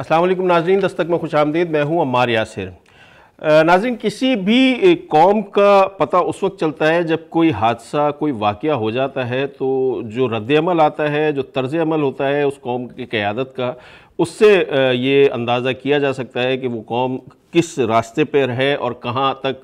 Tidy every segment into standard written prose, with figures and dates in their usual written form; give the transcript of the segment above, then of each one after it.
अस्सलाम वालेकुम नाज़रीन, दस्तक में खुशामदीद। मैं हूं अम्मार यासिर। नाज़रीन, किसी भी कौम का पता उस वक्त चलता है जब कोई हादसा, कोई वाक़या हो जाता है, तो जो रद्द-ए-अमल आता है, जो तर्ज़-ए-अमल होता है उस कौम की क़यादत का, उससे ये अंदाज़ा किया जा सकता है कि वो कौम किस रास्ते पर है और कहाँ तक,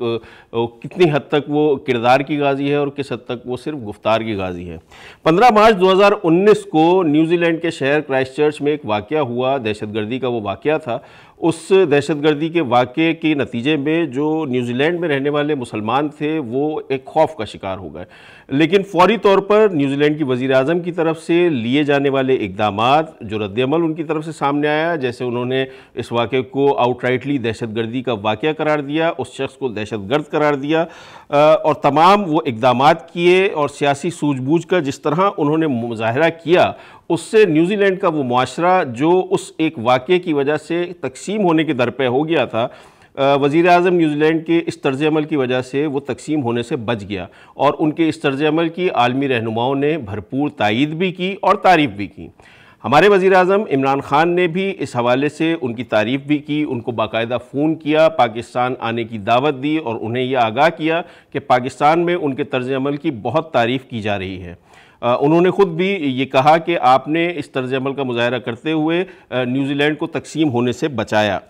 कितनी हद तक वो किरदार की गाज़ी है और किस हद तक वो सिर्फ गुफ्तार की गाज़ी है। 15 मार्च 2019 को न्यूजीलैंड के शहर क्राइस्टचर्च में एक वाक़या हुआ, दहशतगर्दी का वो वाक़या था। उस दहशतगर्दी के वाक़े के नतीजे में जो न्यूजीलैंड में रहने वाले मुसलमान थे वो एक खौफ का शिकार हो गए, लेकिन फ़ौरी तौर पर न्यूजीलैंड की वज़ीर-ए-आज़म की तरफ से लिए जाने वाले इक़दामात, जो रद्द-ए-अमल उनकी तरफ से सामने आया, जैसे उन्होंने इस वाक़े को आउटराइटली दहशतगर्दी का वाक़या करार दिया, उस शख्स को दहशतगर्द करार दिया, और तमाम वो इक़दामात किए और सियासी सूझबूझ का जिस तरह उन्होंने मुज़ाहरा किया, उससे न्यूजीलैंड का वो मुआशरा जो उस एक वाक़ये की वजह से तक़सीम होने के दर पे हो गया था, वज़ीर-ए-आज़म न्यूजीलैंड के इस तर्ज़-ए-अमल की वजह से वो तक़सीम होने से बच गया और उनके इस तर्ज़-ए-अमल की आलमी रहनुमाओं ने भरपूर तायीद भी की और तारीफ़ भी की। हमारे वज़ीर-ए-आज़म इमरान ख़ान ने भी इस हवाले से उनकी तारीफ़ भी की, उनको बाकायदा फ़ोन किया, पाकिस्तान आने की दावत दी और उन्हें यह आगाह किया कि पाकिस्तान में उनके तर्ज़-ए-अमल की बहुत तारीफ़ की जा रही है। उन्होंने ख़ुद भी ये कहा कि आपने इस तर्ज़-ए-अमल का मुज़ाहरा करते हुए न्यूजीलैंड को तक़सीम होने से बचाया।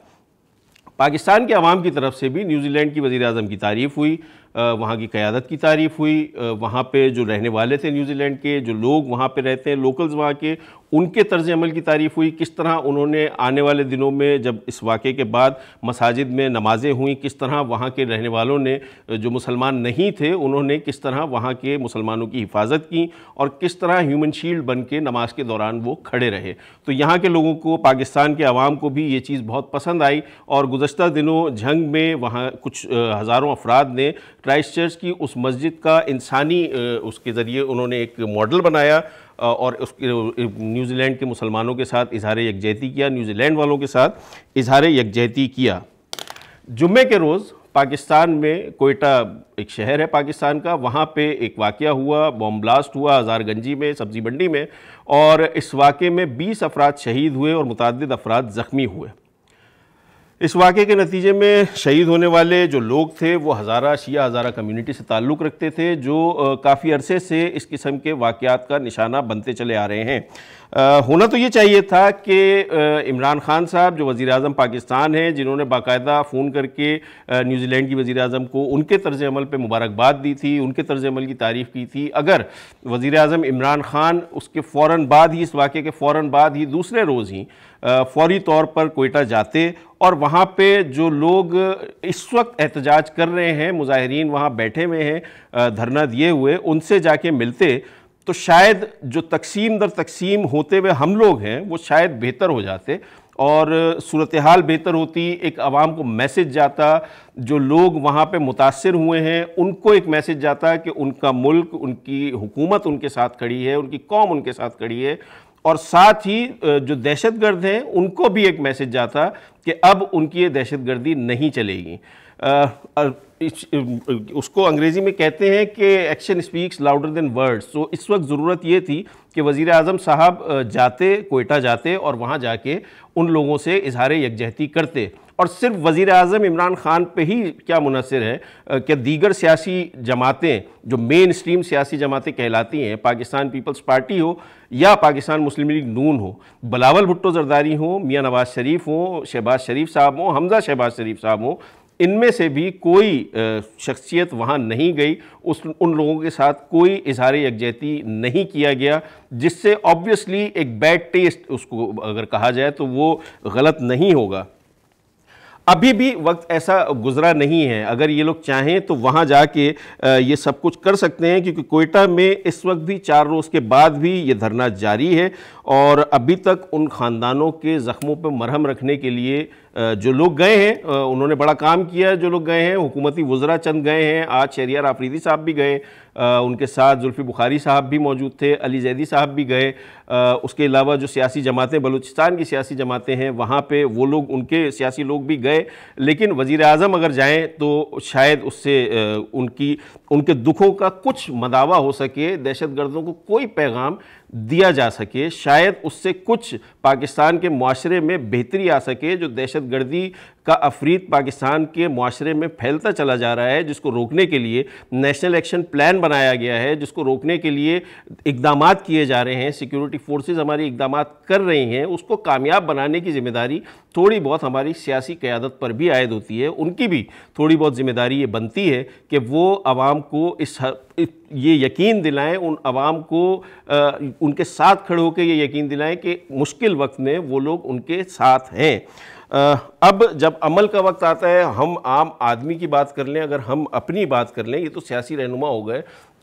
पाकिस्तान के अवाम की तरफ से भी न्यूजीलैंड की वज़ीर-ए-आज़म की तारीफ़ हुई, वहाँ की क़यादत की तारीफ़ हुई, वहाँ पे जो रहने वाले थे न्यूजीलैंड के, जो लोग वहाँ पे रहते हैं, लोकल्स वहाँ के, उनके तर्ज़-ए-अमल की तारीफ़ हुई। किस तरह उन्होंने आने वाले दिनों में जब इस वाक़े के बाद मसाजिद में नमाज़ें हुई, किस तरह वहाँ के रहने वालों ने, जो मुसलमान नहीं थे, उन्होंने किस तरह वहाँ के मुसलमानों की हिफाजत की और किस तरह ह्यूमन शील्ड बन के नमाज के दौरान वो खड़े रहे। तो यहाँ के लोगों को, पाकिस्तान के अवाम को भी ये चीज़ बहुत पसंद आई और गुज़श्ता दिनों जंग में वहाँ कुछ हज़ारों अफराद ने क्राइस्टचर्च की उस मस्जिद का इंसानी उसके ज़रिए उन्होंने एक मॉडल बनाया और उसके न्यूजीलैंड के मुसलमानों के साथ इज़हार यकजहती किया, न्यूजीलैंड वालों के साथ इज़हार यकजहती किया। जुम्मे के रोज़ पाकिस्तान में कोयटा एक शहर है पाकिस्तान का, वहाँ पे एक वाक़या हुआ, बॉम्ब ब्लास्ट हुआ हज़ारगंजी में, सब्ज़ी मंडी में, और इस वाक़े में 20 अफराद शहीद हुए और मुतअद्दिद अफराद ज़ख्मी हुए। इस वाक़े के नतीजे में शहीद होने वाले जो लोग थे वो हज़ारा शिया हज़ारा कम्युनिटी से ताल्लुक़ रखते थे, जो काफ़ी अरसे से इस किस्म के वाक़यात का निशाना बनते चले आ रहे हैं। होना तो ये चाहिए था कि इमरान ख़ान साहब जो वज़ीर-ए-आज़म पाकिस्तान हैं, जिन्होंने बाकायदा फ़ोन करके न्यूजीलैंड की वज़ीर-ए-आज़म को उनके तर्ज़-ए-अमल पे मुबारकबाद दी थी, उनके तर्ज़-ए-अमल की तारीफ़ की थी, अगर वज़ीर-ए-आज़म इमरान ख़ान उसके फ़ौरन बाद ही, इस वाक़े के फ़ौरन बाद ही, दूसरे रोज़ ही फ़ौरी तौर पर कोयटा जाते और वहाँ पे जो लोग इस वक्त एहतजाज कर रहे हैं, मुज़ाहिरीन वहाँ बैठे हुए हैं धरना दिए हुए, उनसे जाके मिलते, तो शायद जो तक़सीम दर तक़सीम होते हुए हम लोग हैं वो शायद बेहतर हो जाते और सूरत हाल बेहतर होती, एक आवाम को मैसेज जाता, जो लोग वहाँ पे मुतासिर हुए हैं उनको एक मैसेज जाता कि उनका मुल्क, उनकी हुकूमत उनके साथ खड़ी है, उनकी कौम उनके साथ खड़ी है, और साथ ही जो दहशतगर्द हैं उनको भी एक मैसेज जाता कि अब उनकी ये दहशतगर्दी नहीं चलेगी। उसको अंग्रेज़ी में कहते हैं कि action speaks louder than words. तो इस वक्त ज़रूरत ये थी कि वज़ीर-ए-आज़म साहब जाते, कोयटा जाते और वहाँ जाके उन लोगों से इज़हार यकजहती करते। और सिर्फ वज़ीर-ए-आज़म इमरान ख़ान पे ही क्या मुनहसर है कि दीगर सियासी जमातें, जो मेन स्ट्रीम सियासी जमातें कहलाती हैं, पाकिस्तान पीपल्स पार्टी हो या पाकिस्तान मुस्लिम लीग नून हो, बिलावल भुट्टो ज़रदारी हो, मियाँ नवाज़ शरीफ हो, शहबाज शरीफ साहब हो, हमज़ा शहबाज शरीफ साहब हो, इनमें से भी कोई शख्सियत वहाँ नहीं गई, उन लोगों के साथ कोई इज़हार यकजहती नहीं किया गया, जिससे ऑब्वियसली एक बैड टेस्ट उसको अगर कहा जाए तो वो गलत नहीं होगा। अभी भी वक्त ऐसा गुज़रा नहीं है, अगर ये लोग चाहें तो वहाँ जाके ये सब कुछ कर सकते हैं, क्योंकि कोयटा में इस वक्त भी 4 रोज़ के बाद भी ये धरना जारी है और अभी तक उन ख़ानदानों के ज़ख्मों पर मरहम रखने के लिए जो लोग गए हैं उन्होंने बड़ा काम किया। जो लोग गए हैं, हुकूमती वज़रा चंद गए हैं, आज शहरियार आफरीदी साहब भी गए, उनके साथ जुल्फ़ी बुखारी साहब भी मौजूद थे, अली जैदी साहब भी गए, उसके अलावा जो सियासी जमातें, बलूचिस्तान की सियासी जमातें हैं, वहाँ पे वो लोग, उनके सियासी लोग भी गए। लेकिन वज़ीर-ए-आज़म अगर जाएँ तो शायद उससे उनके दुखों का कुछ मदावा हो सके, दहशतगर्दों को कोई पैगाम दिया जा सके, शायद उससे कुछ पाकिस्तान के मुआशरे में बेहतरी आ सके। जो दहशतगर्दी का अफरीत पाकिस्तान के मुआशरे में फैलता चला जा रहा है, जिसको रोकने के लिए नेशनल एक्शन प्लान बनाया गया है, जिसको रोकने के लिए इक़दामात किए जा रहे हैं, सिक्योरिटी फोर्सेस हमारी इक़दामात कर रही हैं, उसको कामयाब बनाने की ज़िम्मेदारी थोड़ी बहुत हमारी सियासी क़यादत पर भी आयद होती है। उनकी भी थोड़ी बहुत ज़िम्मेदारी ये बनती है कि वो आवाम को ये यकीन दिलाएं, उन आवाम को उनके साथ खड़े होकर ये यकीन दिलाएं कि मुश्किल वक्त में वो लोग उनके साथ हैं। अब जब अमल का वक्त आता है, हम आम आदमी की बात कर लें, अगर हम अपनी बात कर लें, ये तो सियासी रहनुमा हो गए,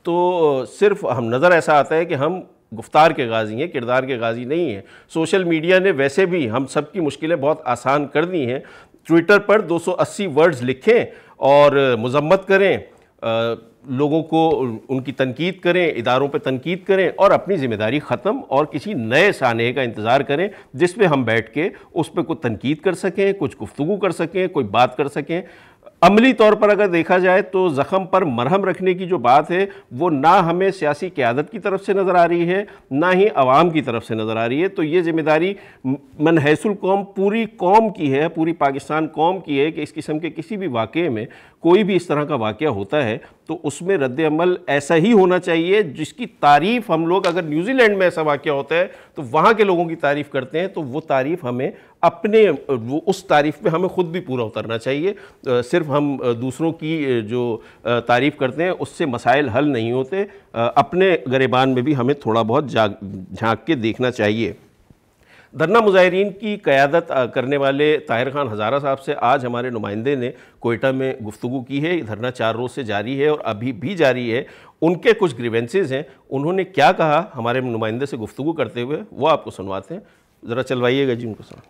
तो सिर्फ हम नज़र ऐसा आता है कि हम गुफ्तार के गाजी हैं, किरदार के गाजी नहीं हैं। सोशल मीडिया ने वैसे भी हम सब की मुश्किलें बहुत आसान कर दी हैं। ट्विटर पर 280 वर्ड्स लिखें और मजम्मत करें, लोगों को उनकी तनकीद करें, इदारों पे तनकीद करें और अपनी ज़िम्मेदारी ख़त्म और किसी नए सानहे का इंतज़ार करें जिस पे हम बैठ के उस पर कुछ तनकीद कर सकें, कुछ गुफ्तगू कर सकें, कोई बात कर सकें। अमली तौर पर अगर देखा जाए तो ज़ख़म पर मरहम रखने की जो बात है वो ना हमें सियासी क़यादत की तरफ से नज़र आ रही है, ना ही आवाम की तरफ से नज़र आ रही है। तो ये ज़िम्मेदारी मनहैसुल कौम, पूरी कौम की है, पूरी पाकिस्तान कौम की है कि इस किस्म के किसी भी वाक़े में, कोई भी इस तरह का वाक़या होता है तो उसमें रद्द अमल ऐसा ही होना चाहिए जिसकी तारीफ़ हम लोग, अगर न्यूजीलैंड में ऐसा वाक़या होता है तो वहाँ के लोगों की तारीफ़ करते हैं तो वो तारीफ़ हमें अपने उस तारीफ़ पे हमें ख़ुद भी पूरा उतरना चाहिए। सिर्फ हम दूसरों की जो तारीफ़ करते हैं उससे मसाइल हल नहीं होते। अपने गिरेबान में भी हमें थोड़ा बहुत झांक के देखना चाहिए। धरना मुजाहिरीन की क़यादत करने वाले ताहिर खान हज़ारा साहब से आज हमारे नुमाइंदे ने कोयटा में गुफ्तगू की है। धरना 4 रोज़ से जारी है और अभी भी जारी है। उनके कुछ ग्रीवेंसेस हैं, उन्होंने क्या कहा हमारे नुमाइंदे से गुफ्तगू करते हुए, वो आपको सुनवाते हैं। ज़रा चलवाइएगा जी उनको सुना।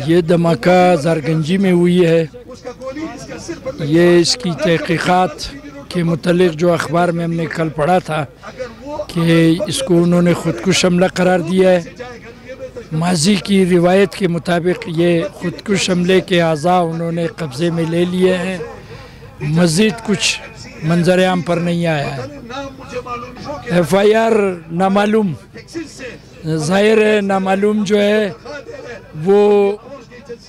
ये धमाका ज़ारगंजी में हुई है। ये इसकी तहक़ीक़ात के मुतल्लिक़ जो अखबार में हमने कल पढ़ा था कि इसको उन्होंने ख़ुदकुश हमला करार दिया है। माजी की रिवायत के मुताबिक ये ख़ुदकुश हमले के आज़ा उन्होंने कब्ज़े में ले लिए हैं। मज़ीद कुछ मंजर आम पर नहीं आया है। FIR नामालूम, ज़ाहिर है नामालूम जो है वो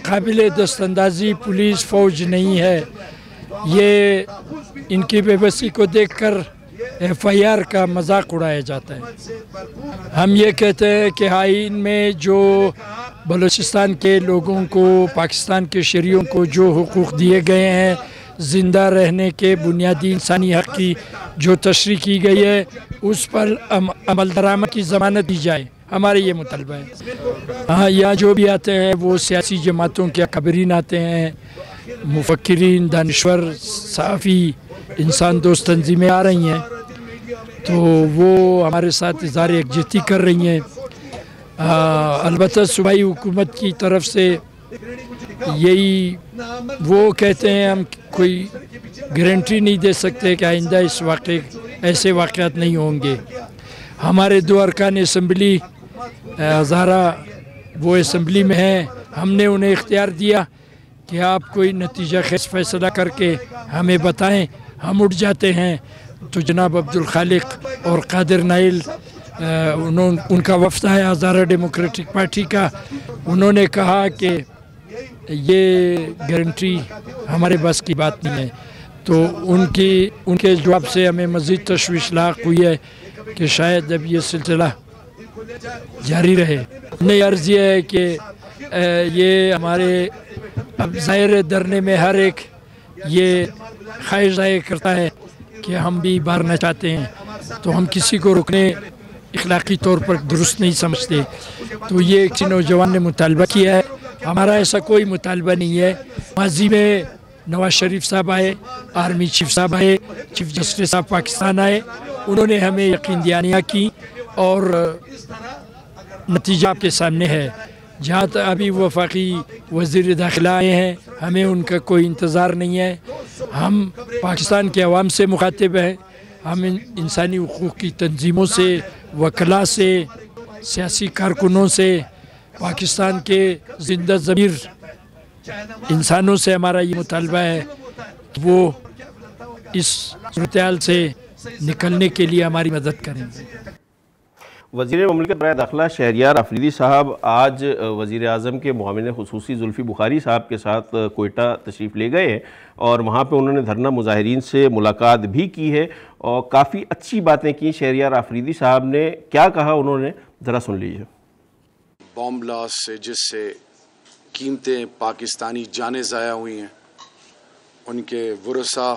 काबिल दस्तंदाजी पुलिस फ़ौज नहीं है। ये इनकी बेबसी को देखकर FIR का मजाक उड़ाया जाता है। हम ये कहते हैं कि आइन में जो बलूचिस्तान के लोगों को, पाकिस्तान के शहरियों को जो हुकूक़ दिए गए हैं, ज़िंदा रहने के बुनियादी इंसानी हक़ की जो तशरीह की गई है, उस पर अमल दरामद की ज़मानत दी जाए, हमारे ये मुतलबा है। हाँ, यहाँ जो भी आते हैं वो सियासी जमातों के अकबरीन आते हैं, मुफक्किरीन, दानिश्वर, सहाफ़ी, इंसान दोस्त तंजीमें आ रही हैं, तो वो हमारे साथ इज़हार यकजहती कर रही हैं। अलबत्ता सूबाई हुकूमत की तरफ से यही वो कहते हैं, हम कोई गारंटी नहीं दे सकते कि आइंदा इस वाक़े ऐसे वाक़यात नहीं होंगे। हमारे 2 अरकान असम्बली हज़ारा वो असम्बली में हैं, हमने उन्हें इख्तियार दिया कि आप कोई नतीजा खेज़ फ़ैसला करके हमें बताएं, हम उठ जाते हैं। तो जनाब अब्दुल खालिक और कादिर नाइल, उनका वफ़द है हज़ारा डेमोक्रेटिक पार्टी का, उन्होंने कहा कि ये गारंटी हमारे बस की बात नहीं है। तो उनके जवाब से हमें मज़ीद तशवीश लाक हुई है कि शायद अब ये सिलसिला जारी रहे। नहीं, अर्ज़ ये है कि ये हमारे अब ज़ाहिर धरने में हर एक ये ख्वाहिश ज़ाहिर करता है कि हम भी बारना चाहते हैं, तो हम किसी को रोकने इखलाकी तौर पर दुरुस्त नहीं समझते। तो ये किसी नौजवान ने मुतालबा किया है, हमारा ऐसा कोई मुतालबा नहीं है। माजी में नवाज शरीफ साहब आए, आर्मी चीफ साहब आए, चीफ जस्टिस साहब पाकिस्तान आए, उन्होंने हमें यकीन दहानियाँ की और नतीजा आपके सामने है। जहाँ तक अभी वफाकी वज़ीर दाखिला आए हैं, हमें उनका कोई इंतज़ार नहीं है। हम पाकिस्तान के अवाम से मुखातिब हैं, हम इंसानी हुकूक़ की तंजीमों से, वकला से, सियासी कारकुनों से, पाकिस्तान के ज़िंदा ज़मीर इंसानों से हमारा ये मुतालबा है कि वो इस सूरत-ए-हाल से निकलने के लिए हमारी मदद करें। वज़ीर ममलिकत बराए दाखिला शहरियार आफरीदी साहब आज वज़ीर आज़म के मुआविन खुसूसी जुल्फ़ी बुखारी साहब के साथ कोयटा तशरीफ़ ले गए हैं और वहाँ पे उन्होंने धरना मुजाहिरीन से मुलाकात भी की है और काफ़ी अच्छी बातें की। शहरियार आफरीदी साहब ने क्या कहा उन्होंने, ज़रा सुन लीजिए। बॉम्ब ब्लास्ट से जिससे कीमतें पाकिस्तानी जानें ज़ाया हुई हैं, उनके वरसा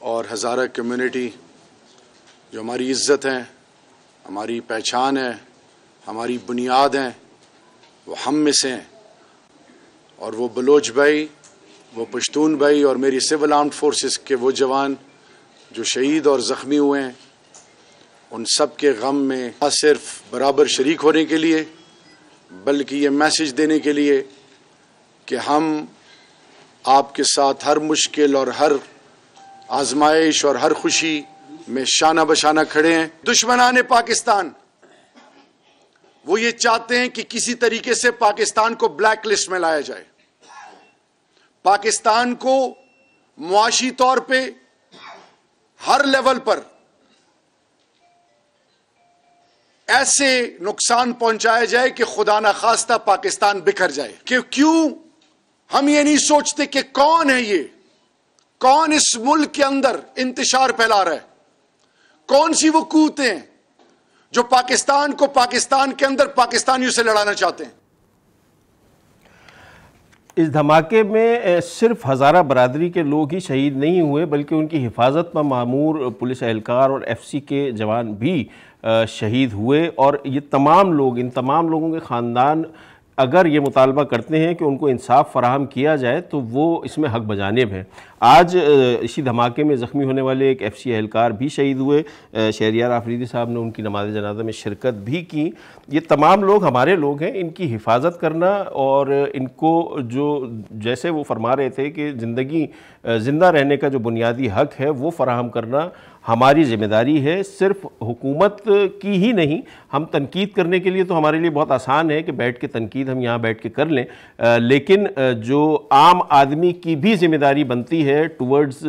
और हज़ारा कम्युनिटी जो हमारी इज़्ज़त हैं, हमारी पहचान है, हमारी बुनियाद हैं, वो हम में से हैं। और वो बलोच भाई, वो पश्तून भाई और मेरी सिविल आर्म्ड फोर्सेस के वो जवान जो शहीद और ज़ख्मी हुए हैं, उन सब के गम में न सिर्फ बराबर शरीक होने के लिए बल्कि ये मैसेज देने के लिए कि हम आपके साथ हर मुश्किल और हर आजमाइश और हर खुशी में शाना बशाना खड़े हैं। दुश्मनाने पाकिस्तान वो ये चाहते हैं कि किसी तरीके से पाकिस्तान को ब्लैक लिस्ट में लाया जाए, पाकिस्तान को मुआशी तौर पे हर लेवल पर ऐसे नुकसान पहुंचाया जाए कि खुदा ना खास्ता पाकिस्तान बिखर जाए। कि क्यों हम ये नहीं सोचते कि कौन है ये, कौन इस मुल्क के अंदर इंतशार फैला रहा है, कौन सी वो कूतें हैं जो पाकिस्तान को पाकिस्तान के अंदर पाकिस्तानियों से लड़ाना चाहते हैं। इस धमाके में सिर्फ हज़ारा बरादरी के लोग ही शहीद नहीं हुए बल्कि उनकी हिफाजत पर मामूर पुलिस एहलकार और एफसी के जवान भी शहीद हुए। और ये तमाम लोग, इन तमाम लोगों के ख़ानदान अगर ये मुतालबा करते हैं कि उनको इंसाफ फराहम किया जाए तो वो इसमें हक बजानिब हैं। आज इसी धमाके में ज़ख्मी होने वाले एक एफसी एहलकार भी शहीद हुए। शहरियार आफरीदी साहब ने उनकी नमाज जनाजा में शिरकत भी की। ये तमाम लोग हमारे लोग हैं, इनकी हिफाजत करना और इनको जो जैसे वो फरमा रहे थे कि ज़िंदगी ज़िंदा रहने का जो बुनियादी हक है वो फराहम करना हमारी ज़िम्मेदारी है। सिर्फ हुकूमत की ही नहीं, हम तनकीद करने के लिए तो हमारे लिए बहुत आसान है कि बैठ के तनकीद हम यहाँ बैठ के कर लें, लेकिन जो आम आदमी की भी ज़िम्मेदारी बनती है टुवर्ड्स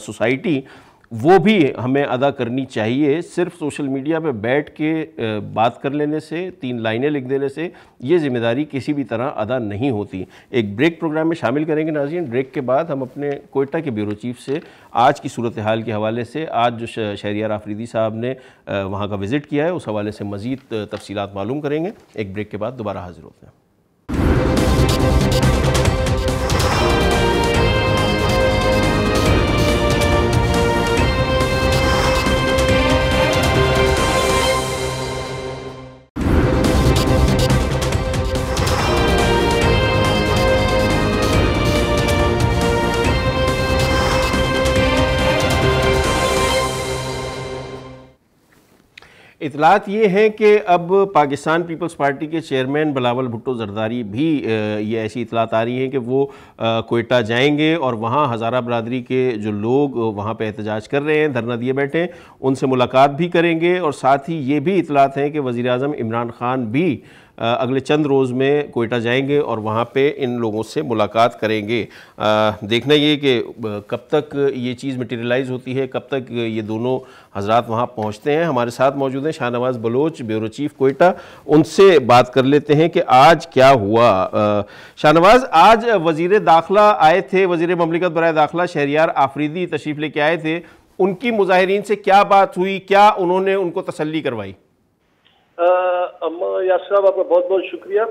सोसाइटी, वो भी हमें अदा करनी चाहिए। सिर्फ सोशल मीडिया पे बैठ के बात कर लेने से, 3 लाइनें लिख देने से ये ज़िम्मेदारी किसी भी तरह अदा नहीं होती। एक ब्रेक प्रोग्राम में शामिल करेंगे नाज़रीन। ब्रेक के बाद हम अपने कोयटा के ब्यूरो चीफ से आज की सूरत हाल के हवाले से, आज जो शहरियार आफरीदी साहब ने वहाँ का विज़िट किया है उस हवाले से मज़ीद तफसीलात मालूम करेंगे। एक ब्रेक के बाद दोबारा हाजिर होते हैं। इतलात ये हैं कि अब पाकिस्तान पीपल्स पार्टी के चेयरमैन बिलावल भुट्टो जरदारी भी ये ऐसी इतलात आ रही हैं कि वो कोयटा जाएंगे और वहाँ हज़ारा बरादरी के जो लोग वहाँ पे एहतजाज कर रहे हैं, धरना दिए बैठे हैं, उनसे मुलाकात भी करेंगे। और साथ ही ये भी इतलात हैं कि वज़ीर आज़म इमरान ख़ान भी अगले चंद रोज़ में कोयटा जाएंगे और वहाँ पे इन लोगों से मुलाकात करेंगे। देखना ये कि कब तक ये चीज़ मटेरियलाइज़ होती है, कब तक ये दोनों हजरात वहाँ पहुँचते हैं। हमारे साथ मौजूद हैं शाहनवाज़ बलोच, ब्यूरो चीफ कोयटा, उनसे बात कर लेते हैं कि आज क्या हुआ। शाहनवाज़, आज वज़ीर दाखिला आए थे, वज़ीर ममलिकत बराए दाखिला शहरियार आफरीदी तशरीफ़ लेके आए थे, उनकी मुजाहिरीन से क्या बात हुई, क्या उन्होंने उनको तसल्ली करवाई? अम्मा यासर साहब, आपका बहुत बहुत शुक्रिया।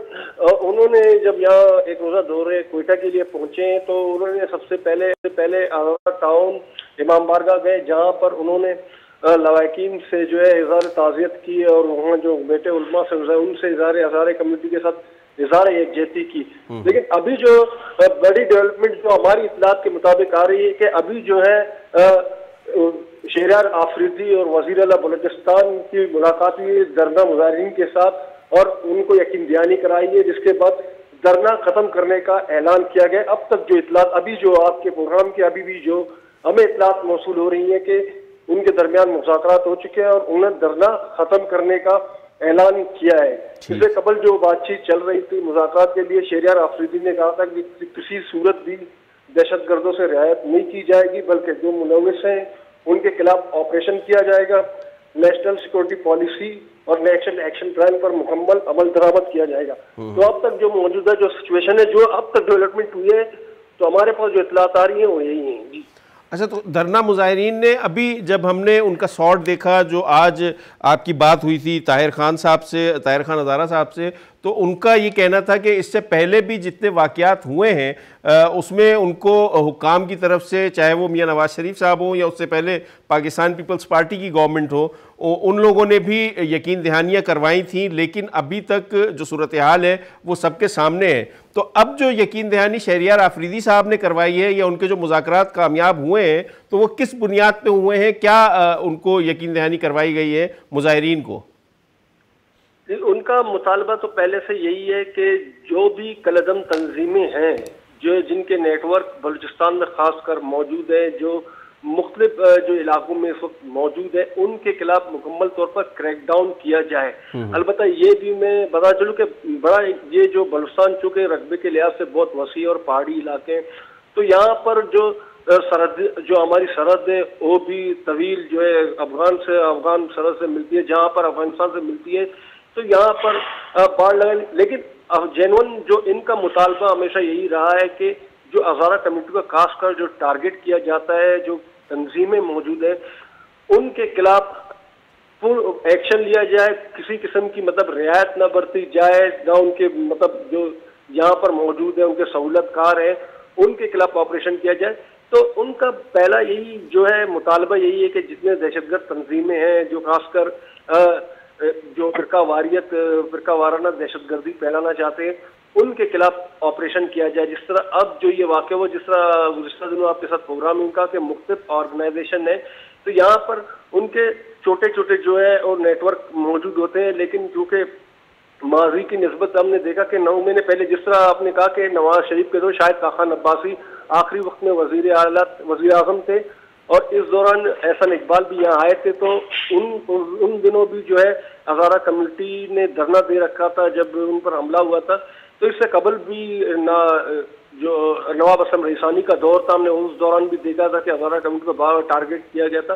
उन्होंने जब यहाँ एक रोज़ा दौरे कोयटा के लिए पहुँचे तो उन्होंने सबसे पहले टाउन इमाम बारगाह गए, जहाँ पर उन्होंने लवाकिन से जो है इज़हार ताज़ियत की और वहाँ जो बेटे उलमा से उनसे इज़हार हज़ारे कम्युनिटी के साथ इज़हार यकजहती की। लेकिन अभी जो बड़ी डेवलपमेंट जो हमारी इत्तलात के मुताबिक आ रही है कि अभी जो है शहरियार आफरीदी और वज़ीर आला बलूचिस्तान की मुलाकात हुई धरना मुजाहिरीन के साथ और उनको यकीन दहानी कराई है, जिसके बाद धरना खत्म करने का ऐलान किया गया। अब तक जो इत्तलात अभी जो आपके प्रोग्राम के अभी भी जो हमें इत्तलात मौसूल हो रही है कि उनके दरमियान मुज़ाकरात हो चुके हैं और उन्होंने धरना खत्म करने का ऐलान किया है। इससे कबल जो बातचीत चल रही थी मुज़ाकरात के लिए, शहरियार आफरीदी ने कहा था कि किसी सूरत भी दहशतगर्दों से रियायत नहीं की जाएगी, बल्कि जो मुलविस हैं उनके खिलाफ ऑपरेशन किया जाएगा। नेशनल सिक्योरिटी पॉलिसी और नेशनल एक्शन प्लान पर मुकम्मल अमल दरामद किया जाएगा। तो अब तक जो मौजूदा जो सिचुएशन है, जो अब तक डेवलपमेंट हुई है, तो हमारे पास जो इतलात आ रही है वो यही है जी। अच्छा, तो धरना मुजाहिरीन ने अभी जब हमने उनका शॉट देखा, जो आज आपकी बात हुई थी ताहिर खान हज़ारा साहब से, तो उनका ये कहना था कि इससे पहले भी जितने वाक़यात हुए हैं उसमें उनको हुक्काम की तरफ से, चाहे वो मियां नवाज शरीफ साहब हो या उससे पहले पाकिस्तान पीपल्स पार्टी की गवर्नमेंट हो, उन लोगों ने भी यकीन दहानियाँ करवाई थी, लेकिन अभी तक जो सूरत हाल है वो सबके सामने है। तो अब जो यकीन दहानी शहरियार आफरीदी साहब ने करवाई है या उनके जो मुज़ाकरात कामयाब हुए हैं, तो वो किस बुनियाद पे हुए हैं? क्या उनको यकीन दहानी करवाई गई है मुजाहिरीन को? उनका मुतालबा तो पहले से यही है कि जो भी कलदम तंजीमें हैं, जो जिनके नेटवर्क बलूचिस्तान में खासकर मौजूद है, जो मुख्तलिफ जो इलाकों में इस वक्त मौजूद है, उनके खिलाफ मुकम्मल तौर पर क्रैकडाउन किया जाए। अलबत्ता ये भी मैं बता चलूँ कि बड़ा ये जो बलूचिस्तान चूँकि रकबे के लिहाज से बहुत वसी और पहाड़ी इलाके हैं, तो यहाँ पर जो सरहद, जो हमारी सरहद है वो भी तवील जो है अफगान सरहद से मिलती है, जहाँ पर अफगानिस्तान से मिलती है, तो यहाँ पर बाढ़ लगा। लेकिन जेन्युइन जो इनका मुतालबा हमेशा यही रहा है कि जो हज़ारा कम्युनिटी का खासकर जो टारगेट किया जाता है, जो तंजीमें मौजूद है, उनके खिलाफ फुल एक्शन लिया जाए, किसी किस्म की मतलब रियायत न बरती जाए, ना उनके मतलब जो यहाँ पर मौजूद है उनके सहूलतकार हैं उनके खिलाफ ऑपरेशन किया जाए। तो उनका पहला यही जो है मुतालबा यही है कि जितने दहशतगर्द तंजीमें हैं जो खासकर जो फिरका वाराना दहशतगर्दी फैलाना चाहते हैं, उनके खिलाफ ऑपरेशन किया जाए। जिस तरह अब जो ये वाक़या हुआ, जिस तरह गुज़िश्ता दिनों आपके साथ प्रोग्राम इनका के मुख्तलिफ ऑर्गेनाइजेशन है, तो यहाँ पर उनके छोटे छोटे जो है और नेटवर्क मौजूद होते हैं, लेकिन चूँकि माजी की निस्बत हमने देखा कि 9 महीने पहले जिस तरह आपने कहा कि नवाज शरीफ के तो शायद खान अब्बासी आखिरी वक्त में वज़ीर आज़म थे, और इस दौरान एहसान इकबाल भी यहाँ आए थे, तो उन दिनों भी जो है हज़ारा कम्युनिटी ने धरना दे रखा था जब उन पर हमला हुआ था। तो इससे कबल भी जो नवाब असलम रईसानी का दौर था, हमने उस दौरान भी देखा था कि हज़ारा कम्युनिटी को बार टारगेट किया गया था।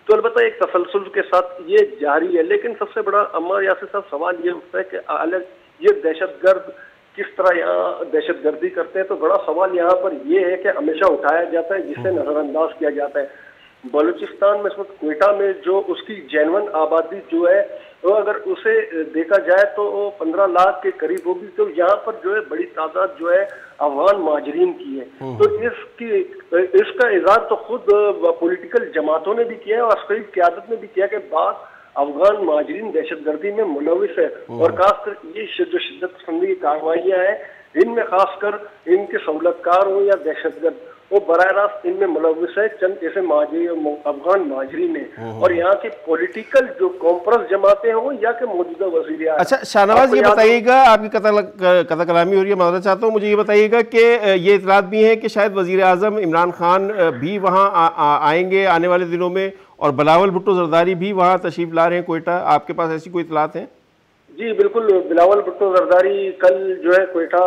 तो अलबत्ता एक तसलसल के साथ ये जारी है, लेकिन सबसे बड़ा अम्मार यासिर साहब सवाल ये उठता है कि अलग ये दहशतगर्द किस तरह यहाँ दहशतगर्दी करते हैं। तो बड़ा सवाल यहाँ पर यह है कि हमेशा उठाया जाता है, जिसे नजरअंदाज किया जाता है। बलूचिस्तान में इस वक्त क्वेटा में जो उसकी जेन्युइन आबादी जो है वो अगर उसे देखा जाए तो 15 लाख के करीब होगी। तो यहाँ पर जो है बड़ी तादाद जो है अफगान माजरीन की है। तो इसका इज़हार तो खुद पॉलिटिकल जमातों ने भी किया है और अस्करी क़यादत ने भी किया कि बात अफगान माजरीन दहशतगर्दी में मुलविस है, और खासकर ये जो शिद्दत पसंदी की कार्रवाइयाँ हैं, इनमें खासकर इनके सहूलतकार हो या दहशतगर्द, वो बराह रास्त इनमें मुलविस है। चंद ऐसे अफगान माजरीन है, और यहाँ की पॉलिटिकल जो कॉन्फ्रेंस जमाते हैं वो या के मौजूदा वज़ीर आज़म। अच्छा शाहनवाज, ये बताइएगा, आपकी कथा कलामी हो रही है, माजरत चाहता हूँ, मुझे ये बताइएगा कि ये इतलात भी है कि शायद वज़ीर आज़म इमरान खान भी वहाँ आएंगे आने वाले दिनों में, और बिलावल भुट्टो जरदारी भी वहाँ तशरीफ ला रहे हैं क्वेटा। आपके पास ऐसी कोई इतलात है? जी बिल्कुल, बिलावल भुट्टो जरदारी कल जो है क्वेटा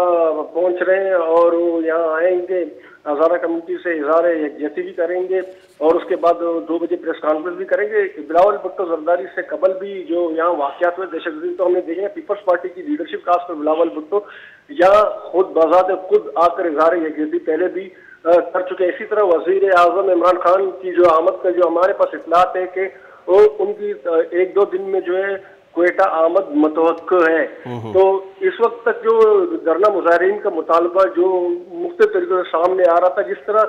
पहुंच रहे हैं और वो यहाँ आएंगे, हज़ारा कम्युनिटी से इज़हार यकजहती भी करेंगे और उसके बाद 2 बजे प्रेस कॉन्फ्रेंस भी करेंगे। बिलावल भुट्टो जरदारी से कबल भी जो यहाँ वाक़यात हुए दहशतगर्दी, तो हमने देखे पीपल्स पार्टी की लीडरशिप खासकर बिलावल भुट्टो यहाँ खुद आकर इज़हार यकजहती पहले भी कर चुके। इसी तरह वज़ीर आज़म इमरान खान की जो आमद का जो हमारे पास इतलात है कि वो उनकी 1-2 दिन में जो है क्वेटा आमद मुतवक्को है। तो इस वक्त तक जो धरना मुजाहिरीन का मुतालबा जो मुख्तलिफ तरीकों से सामने आ रहा था, जिस तरह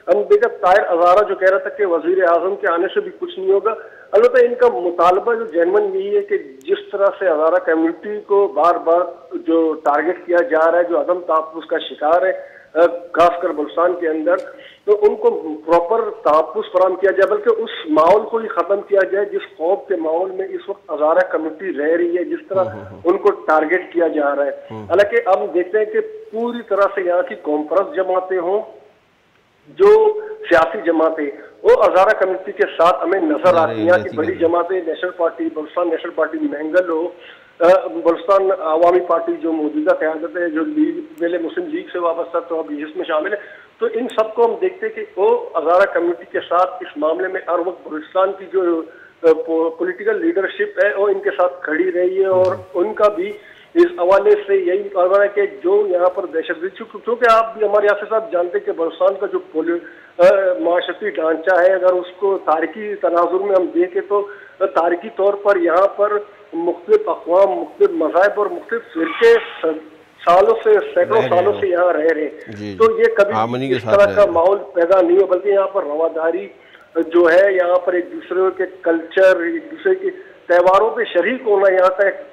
हम देखा ताहिर हज़ारा जो कह रहा था कि वज़ीर आज़म के आने से भी कुछ नहीं होगा, अलबत्ता इनका मुतालबा जो जेन्युइन यही है कि जिस तरह से हज़ारा कम्युनिटी को बार बार जो टारगेट किया जा रहा है, जो अदम तहफ़्फ़ुज़ का शिकार है खासकर बलूचिस्तान के अंदर, तो उनको प्रॉपर तहफ़्फ़ुज़ फराहम किया जाए, बल्कि उस माहौल को ही ख़त्म किया जाए जिस खौफ के माहौल में इस वक्त हज़ारा कम्युनिटी रह रही है, जिस तरह उनको टारगेट किया जा रहा है। हालांकि अब देखते हैं कि पूरी तरह से यहाँ की कॉन्फ्रेंस जमातें हों, जो सियासी जमातें, वो हज़ारा कम्युनिटी के साथ हमें नजर आती हैं। यहाँ की बड़ी जमातें national party, Balochistan national party Mengal हो, बलूचिस्तान अवामी पार्टी जो मौजूदा क़यादत है, जो पहले मुस्लिम लीग से वाबस्ता तो अभी इसमें शामिल है, तो इन सबको हम देखते हैं कि वो हज़ारा कम्युनिटी के साथ इस मामले में हर वक्त बलूचिस्तान की जो पॉलिटिकल लीडरशिप है वो इनके साथ खड़ी रही है, और उनका भी इस हवाले से यही कहना है कि जो यहाँ पर दहशतगर्दी, क्योंकि आप भी हमारे यहाँ से साथ जानते हैं कि बलूचिस्तान का जो माशरती ढांचा है, अगर उसको तारीखी तनाजुर में हम देखें तो तारीखी तौर पर यहाँ पर मुख्तलिफ अक़वाम, मुख्तलिफ मज़ाहिब और मुख्तलिफ फ़िरक़े सालों से, सैकड़ों सालों से यहाँ रह रहे हैं। तो ये कभी इस तरह का माहौल पैदा नहीं हो, बल्कि यहाँ पर रवादारी जो है, यहाँ पर एक दूसरे के कल्चर, एक दूसरे के त्योहारों पे शरीक होना यहाँ का एक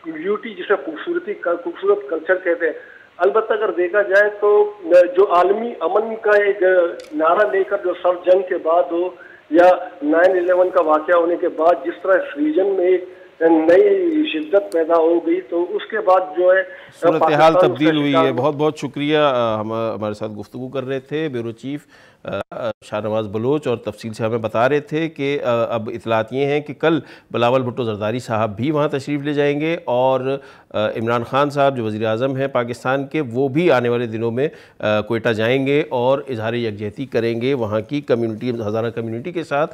ब्यूटी, जिसे खूबसूरत कल्चर कहते हैं। अलबत्ता अगर देखा जाए तो जो आलमी अमन का एक नारा लेकर जो सर्द जंग के बाद हो या 9/11 का वाक़या होने के बाद जिस तरह इस रीजन में एक नई शिद्दत पैदा हो गई, तो उसके बाद जो है सूरत हाल तब्दील हुई है। बहुत बहुत शुक्रिया। हमारे साथ गुफ्तगू कर रहे थे ब्यूरो चीफ शाहनवाज बलोच, और तफसील से हमें बता रहे थे कि अब इतलात ये हैं कि कल बिलावल भुट्टो जरदारी साहब भी वहाँ तशरीफ़ ले जाएंगे, और इमरान खान साहब जो वज़ीर आज़म हैं पाकिस्तान के, वो भी आने वाले दिनों में कोयटा जाएंगे और इजहार यकजहती करेंगे वहाँ की कम्यूनिटी, हज़ारा कम्यूनिटी के साथ।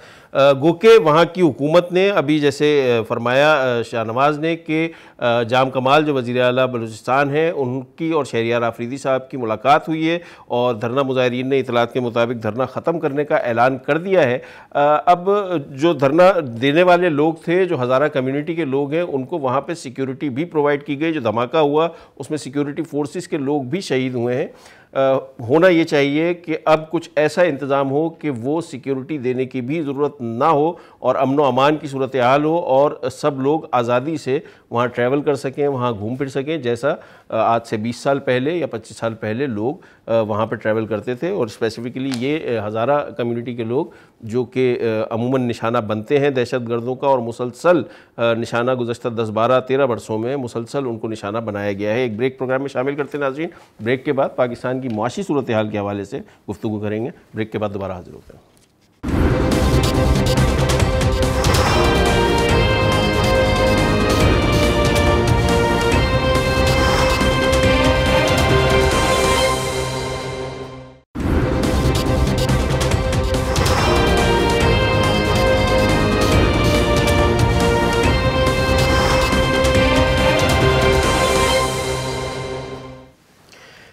गो के वहाँ की हुकूमत ने अभी जैसे फरमाया शाहनवाज ने कि जाम कमाल जो वज़ीर आला बलूचिस्तान हैं उनकी और शहरियार आफरीदी साहब की मुलाकात हुई है, और धरना मुजाहिरीन ने इतलात के मुताबिक धरना ख़त्म करने का ऐलान कर दिया है। अब जो धरना देने वाले लोग थे, जो हज़ारा कम्युनिटी के लोग हैं, उनको वहाँ पे सिक्योरिटी भी प्रोवाइड की गई। जो धमाका हुआ उसमें सिक्योरिटी फोर्सेस के लोग भी शहीद हुए हैं। होना ये चाहिए कि अब कुछ ऐसा इंतज़ाम हो कि वो सिक्योरिटी देने की भी ज़रूरत ना हो और अमन व अमान की सूरत हाल हो, और सब लोग आज़ादी से वहाँ ट्रैवल कर सकें, वहाँ घूम फिर सकें, जैसा आज से 20 साल पहले या 25 साल पहले लोग वहाँ पर ट्रैवल करते थे। और स्पेसिफ़िकली ये हज़ारा कम्युनिटी के लोग जो कि अमूमन निशाना बनते हैं दहशतगर्दों का, और मुसलसल निशाना गुज़श्ता 10, 12, 13 वर्षों में मुसलसल उनको निशाना बनाया गया है। एक ब्रेक प्रोग्राम में शामिल करते हैं नाज़रीन। ब्रेक के बाद पाकिस्तान की मुआशी सूरत हाल के हवाले से गुफ्तगू करेंगे। ब्रेक के बाद दोबारा हाजिर होते हैं।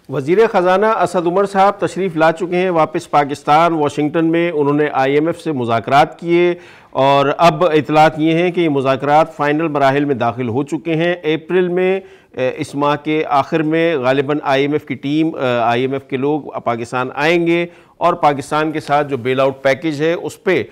वज़ीर ख़जाना असद उमर साहब तशरीफ़ ला चुके हैं वापस पाकिस्तान। वाशिंगटन में उन्होंने IMF से मुज़ाकरात किए, और अब इतलात ये हैं कि ये मुज़ाकरात फ़ाइनल मराहिल में दाखिल हो चुके हैं। अप्रैल में इस माह के आखिर में ग़ालिबन IMF की टीम, IMF के लोग पाकिस्तान आएंगे, और पाकिस्तान के साथ जो बेल आउट पैकेज है उस पर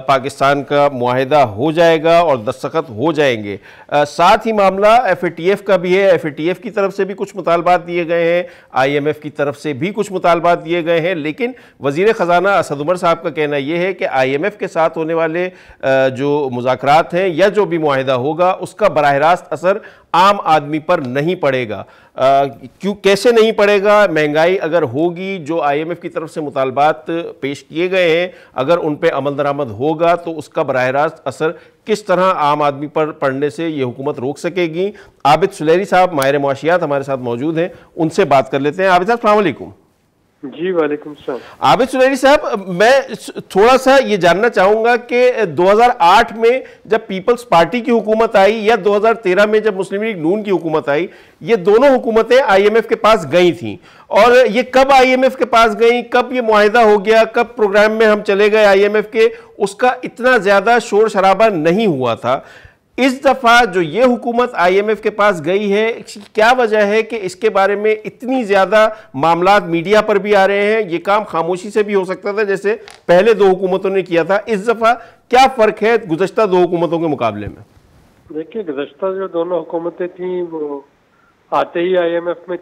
पाकिस्तान का मुआहिदा हो जाएगा और दस्तखत हो जाएंगे। साथ ही मामला FATF का भी है। FATF की तरफ से भी कुछ मुतालबात दिए गए हैं, IMF की तरफ से भी कुछ मुतालबात दिए गए हैं, लेकिन वज़ीर ख़जाना असद उमर साहब का कहना यह है कि IMF के साथ होने वाले जो मुज़ाकरात हैं या जो भी मुआहिदा होगा उसका बराह रास्त असर आम आदमी पर नहीं पड़ेगा। क्यों, कैसे नहीं पड़ेगा? महंगाई अगर होगी, जो IMF की तरफ से मुतालबात पेश किए गए हैं, अगर उन पर अमल दरामद होगा तो उसका बराह रास्त असर किस तरह आम आदमी पर पड़ने से ये हुकूमत रोक सकेगी। आबिद सुलेरी साहब माहिर मुआशियात हमारे साथ मौजूद हैं, उनसे बात कर लेते हैं। आबिद साहब, अस्सलाम वालेकुम। जी वालेकुम सलाम। आबिद सुलेरी साहब, मैं थोड़ा सा ये जानना चाहूँगा कि 2008 में जब पीपल्स पार्टी की हुकूमत आई या 2013 में जब मुस्लिम लीग नून की हुकूमत आई, ये दोनों हुकूमतें IMF के पास गई थीं, और ये कब IMF के पास गई, कब ये मुआहिदा हो गया, कब प्रोग्राम में हम चले गए IMF के, उसका इतना ज़्यादा शोर शराबा नहीं हुआ था। इस दफ़ा जो ये हुकूमत IMF के पास गई है, क्या वजह है कि इसके बारे में इतनी ज़्यादा मामलात मीडिया पर भी आ रहे हैं? ये काम खामोशी से भी हो सकता था जैसे पहले दो हुकूमतों ने किया था। इस दफ़ा क्या फ़र्क है गुज़श्ता दो हुकूमतों के मुकाबले में? देखिए, गुज़श्ता जो दोनों हुकूमतें थी वो आते ही IMF में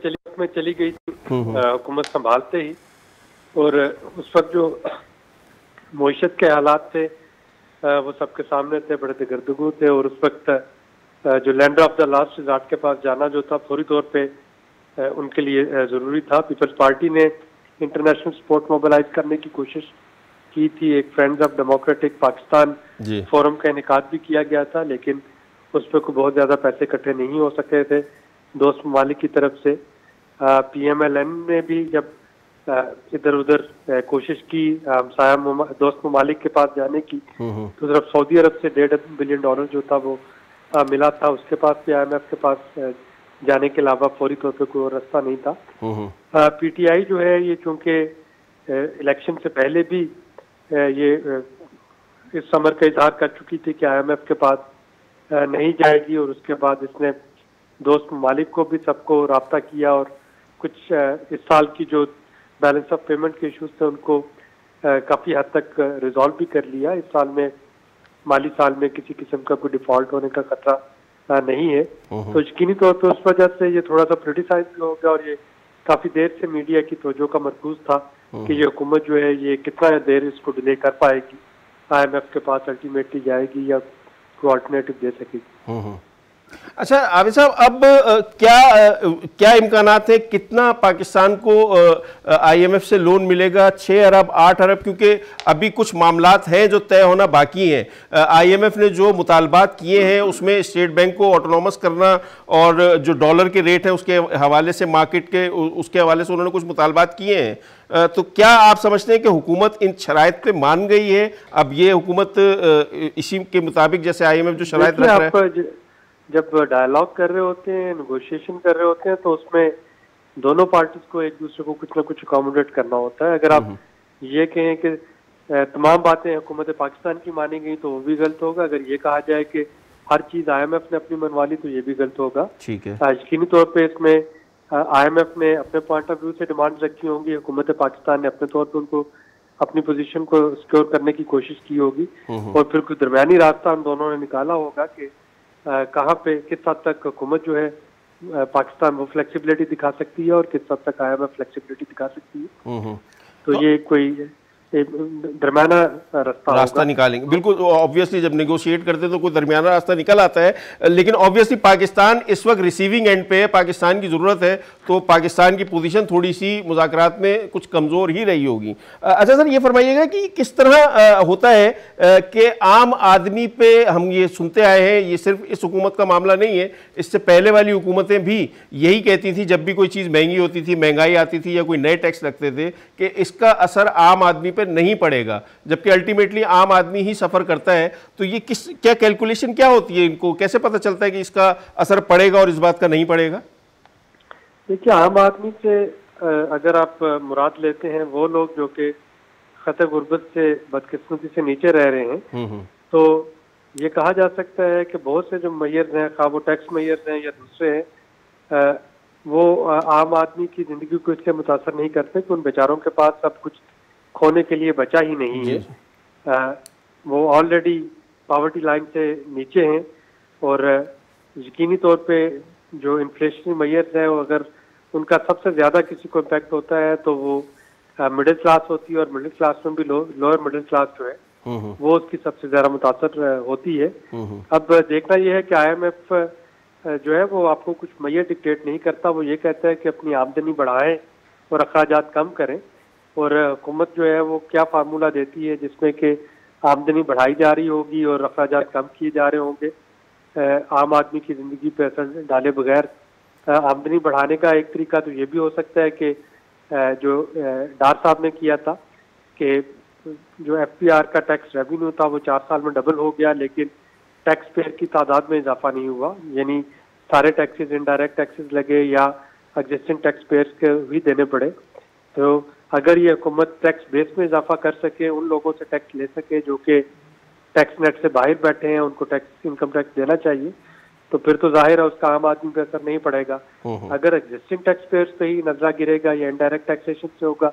चली गई थी, हुकूमत संभालते ही, और उस वक्त जो मईशत के हालात थे वो सबके सामने थे, बड़े दगरदगू थे, और उस वक्त जो lender of the last resort के पास जाना जो था फौरी तौर पे उनके लिए ज़रूरी था। पीपल्स पार्टी ने इंटरनेशनल सपोर्ट मोबिलाइज करने की कोशिश की थी। एक friends of democratic Pakistan forum का इनेकाद भी किया गया था, लेकिन उस पर कोई बहुत ज़्यादा पैसे इकट्ठे नहीं हो सके थे दोस्त ममालिक की तरफ से। PMLN ने भी जब इधर उधर कोशिश की हमसाया दोस्त ममालिक के पास जाने की, तो सिर्फ सऊदी अरब से $1.5 बिलियन जो था वो मिला था। उसके पास भी IMF के पास जाने के अलावा फौरी तौर पे कोई रास्ता नहीं था। PTI जो है ये चूंकि इलेक्शन से पहले भी ये इस समर का इजहार कर चुकी थी कि IMF के पास नहीं जाएगी, और उसके बाद इसने दोस्त ममालिक को भी सबको राब्ता किया और कुछ इस साल की जो बैलेंस ऑफ पेमेंट के इश्यूज थे उनको काफ़ी हद तक रिजॉल्व भी कर लिया। इस साल में माली साल में किसी किस्म का कोई डिफॉल्ट होने का खतरा नहीं है। तो यकीनी तौर पर उस वजह से ये थोड़ा सा क्रिटिसाइज भी हो गया, और ये काफ़ी देर से मीडिया की तवज्जो का मरकूज था कि ये हुकूमत जो है ये कितना देर इसको डिले कर पाएगी, IMF के पास अल्टीमेटली जाएगी या कोई अल्टरनेटिव दे सकेगी। अच्छा आबिद साहब, अब क्या इम्कानात है, कितना पाकिस्तान को IMF से लोन मिलेगा? 6 अरब 8 अरब? क्योंकि अभी कुछ मामलात हैं जो तय होना बाकी हैं। IMF ने जो मुतालबात किए हैं उसमें स्टेट बैंक को ऑटोनॉमस करना और जो डॉलर के रेट है उसके हवाले से, मार्केट के उसके हवाले से उन्होंने कुछ मुतालबात किए हैं। तो क्या आप समझते हैं कि हुकूमत इन शराइत पे मान गई है? अब ये हुकूमत इसी के मुताबिक जैसे IMF जो शराइत रख रहा है, जब डायलॉग कर रहे होते हैं, नेगोशिएशन कर रहे होते हैं, तो उसमें दोनों पार्टीज को एक दूसरे को कुछ ना कुछ अकोमोडेट करना होता है। अगर आप ये कहें कि तमाम बातें हुकूमत पाकिस्तान की मानी गई तो वो भी गलत होगा। अगर ये कहा जाए कि हर चीज IMF ने अपनी मनवा ली तो ये भी गलत होगा। ठीक है। यकीनी तौर पर इसमें IMF ने अपने पॉइंट ऑफ व्यू से डिमांड रखी होंगी, हुकूमत पाकिस्तान ने अपने तौर पर उनको अपनी पोजीशन को सिक्योर करने की कोशिश की होगी, और फिर कोई दरमियानी रास्ता हम दोनों ने निकाला होगा कि कहाँ पे किस हद तक हुकूमत जो है पाकिस्तान वो फ्लेक्सिबिलिटी दिखा सकती है और किस हद तक IMF फ्लेक्सिबिलिटी दिखा सकती है। तो ये कोई दरमियाना रास्ता निकालेंगे। बिल्कुल, ऑब्वियसली जब नेगोशिएट करते तो कोई दरमियाना रास्ता निकल आता है, लेकिन ऑब्वियसली पाकिस्तान इस वक्त रिसीविंग एंड पे है, पाकिस्तान की ज़रूरत है, तो पाकिस्तान की पोजीशन थोड़ी सी मुज़ाकरात में कुछ कमज़ोर ही रही होगी। अच्छा सर, ये फरमाइएगा कि किस तरह होता है कि आम आदमी पे हम ये सुनते आए हैं, ये सिर्फ इस हुकूमत का मामला नहीं है, इससे पहले वाली हुकूमतें भी यही कहती थी जब भी कोई चीज़ महंगी होती थी, महंगाई आती थी या कोई नए टैक्स लगते थे कि इसका असर आम आदमी पे नहीं पड़ेगा, जबकि अल्टीमेटली आम आदमी ही सफर करता है। तो ये क्या कैलकुलेशन क्या होती है, इनको कैसे पता चलता है कि इसका असर पड़ेगा और इस बात का नहीं पड़ेगा? देखिए, आम आदमी से अगर आप मुराद लेते हैं वो लोग जो कि खतरे गुर्बत से, बदकिस्मती से नीचे रह रहे हैं, तो ये कहा जा सकता है कि बहुत से जो मैयर्स हैं, खा वो टैक्स मैयर्स हैं या दूसरे हैं, वो आम आदमी की जिंदगी को इससे मुतासर नहीं करते कि उन बेचारों के पास सब कुछ खोने के लिए बचा ही नहीं है। वो ऑलरेडी पॉवर्टी लाइन से नीचे हैं, और यकीनी तौर पे जो इन्फ्लेशनरी मैयर्स हैं, वो अगर उनका सबसे ज़्यादा किसी को इम्पैक्ट होता है तो वो मिडिल क्लास होती है, और मिडिल क्लास में भी लोअर मिडिल क्लास जो है वो उसकी सबसे ज़्यादा मुतासर होती है। अब देखना यह है कि IMF जो है वो आपको कुछ मैयर डिक्टेट नहीं करता, वो ये कहता है कि अपनी आमदनी बढ़ाएं और अखराजात कम करें, और हुकूमत जो है वो क्या फार्मूला देती है जिसमें कि आमदनी बढ़ाई जा रही होगी और अखराजात कम किए जा रहे होंगे, आम आदमी की ज़िंदगी पर असर डाले बगैर। आमदनी बढ़ाने का एक तरीका तो ये भी हो सकता है कि जो डार साहब ने किया था कि जो FPR का टैक्स रेवेन्यू था वो 4 साल में डबल हो गया, लेकिन टैक्स पेयर की तादाद में इजाफा नहीं हुआ, यानी सारे टैक्सेस, इनडायरेक्ट टैक्सेस लगे या एग्जिस्टिंग टैक्स पेयर्स के ही देने पड़े। तो अगर ये हुकूमत टैक्स बेस में इजाफा कर सके, उन लोगों से टैक्स ले सके जो कि टैक्स नेट से बाहर बैठे हैं, उनको टैक्स, इनकम टैक्स देना चाहिए, तो फिर तो जाहिर है उसका आम आदमी पे असर नहीं पड़ेगा। अगर एग्जिस्टिंग टैक्स पेयर्स पे ही नजरा गिरेगा या इनडायरेक्ट टैक्सेशन से होगा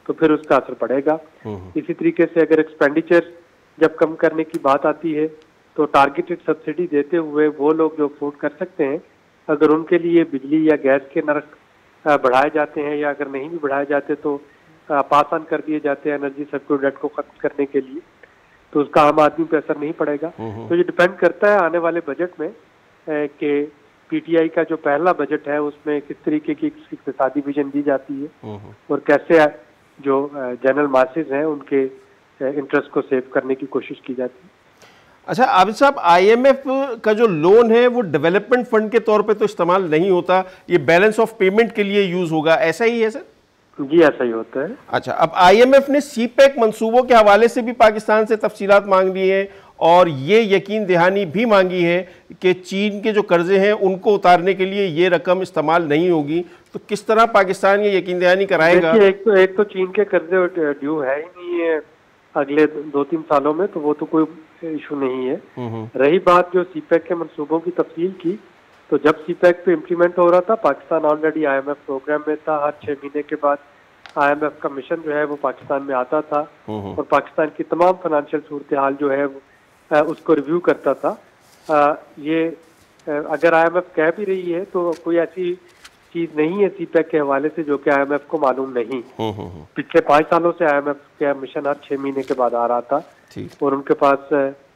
तो फिर उसका असर पड़ेगा। इसी तरीके से अगर एक्सपेंडिचर जब कम करने की बात आती है तो टारगेटेड सब्सिडी देते हुए वो लोग जो अफोर्ड कर सकते हैं, अगर उनके लिए बिजली या गैस के नर्क बढ़ाए जाते हैं, या अगर नहीं भी बढ़ाए जाते तो पास ऑन कर दिए जाते हैं एनर्जी सेक्टर डेट को खत्म करने के लिए, तो उसका आम आदमी पे असर नहीं पड़ेगा। तो ये डिपेंड करता है आने वाले बजट में कि PTI का जो पहला बजट है उसमें किस तरीके की इक्तिसादी विजन दी जाती है और कैसे जो जनरल मासेस हैं उनके इंटरेस्ट को सेव करने की कोशिश की जाती है। अच्छा आबिद साहब, IMF का जो लोन है वो डेवलपमेंट फंड के तौर पे तो इस्तेमाल नहीं होता, ये बैलेंस ऑफ पेमेंट के लिए यूज होगा, ऐसा ही है सर? जी ऐसा ही होता है। अच्छा, अब IMF ने CPEC मंसूबों के हवाले से भी पाकिस्तान से तफसीलात मांग ली है और ये यकीन दहानी भी मांगी है कि चीन के जो कर्जे हैं उनको उतारने के लिए ये रकम इस्तेमाल नहीं होगी। तो किस तरह पाकिस्तान ये यकीन दहानी कराएगा? एक तो चीन के कर्जे ड्यू है ही नहीं है अगले 2-3 सालों में, तो वो तो कोई इशू नहीं है। रही बात जो CPEC के मंसूबों की तफसील की, तो जब CPEC पे इम्प्लीमेंट हो रहा था, पाकिस्तान ऑलरेडी IMF प्रोग्राम में था। हर 6 महीने के बाद IMF का मिशन जो है वो पाकिस्तान में आता था और पाकिस्तान की तमाम फाइनेंशियल सूरत हाल जो है उसको रिव्यू करता था। ये अगर IMF कह भी रही है तो कोई ऐसी चीज नहीं है CPEC के हवाले से जो कि IMF को मालूम नहीं। पिछले 5 सालों से IMF का मिशन हर 6 महीने के बाद आ रहा था और उनके पास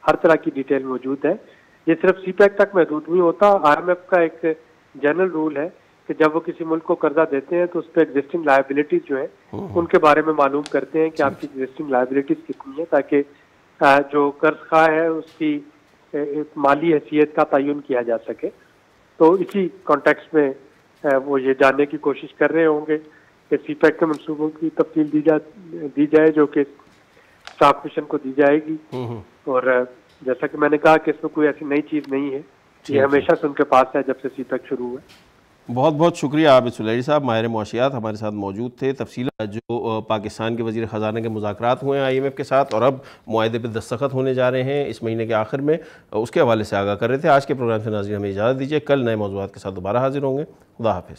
हर तरह की डिटेल मौजूद है। ये सिर्फ CPEC तक महदूद नहीं होता। IMF का एक जनरल रूल है कि जब वो किसी मुल्क को कर्जा देते हैं तो उस पर एग्जिस्टिंग लायबिलिटीज जो है उनके बारे में मालूम करते हैं कि आपकी एग्जिस्टिंग लायबिलिटीज कितनी है, ताकि जो कर्ज खा है उसकी माली हैसियत का तयन किया जा सके। तो इसी कॉन्टेक्स्ट में वो ये जानने की कोशिश कर रहे होंगे कि CPEC के मंसूबों की तफसील दी जाए जो कि स्टाफ मिशन को दी जाएगी। और जैसा कि मैंने कहा कि इसमें कोई ऐसी नई चीज़ नहीं है, ये हमेशा से उनके पास है जब से CPEC शुरू हुआ। बहुत बहुत शुक्रिया आबिद सुलैरी साहब, माहिर मुआशियात हमारे साथ मौजूद थे। तफसील जो पाकिस्तान के वज़ीर ख़ज़ाना के मुज़ाकरात हुए हैं IMF के साथ और अब मुआहदे पर दस्तखत होने जा रहे हैं इस महीने के आखिर में, उसके हवाले से आगाह कर रहे थे। आज के प्रोग्राम से नाज़रीन हमें इजाज़त दीजिए, कल नए मौज़ूआत के साथ दोबारा हाजिर होंगे। खुदा हाफिज़।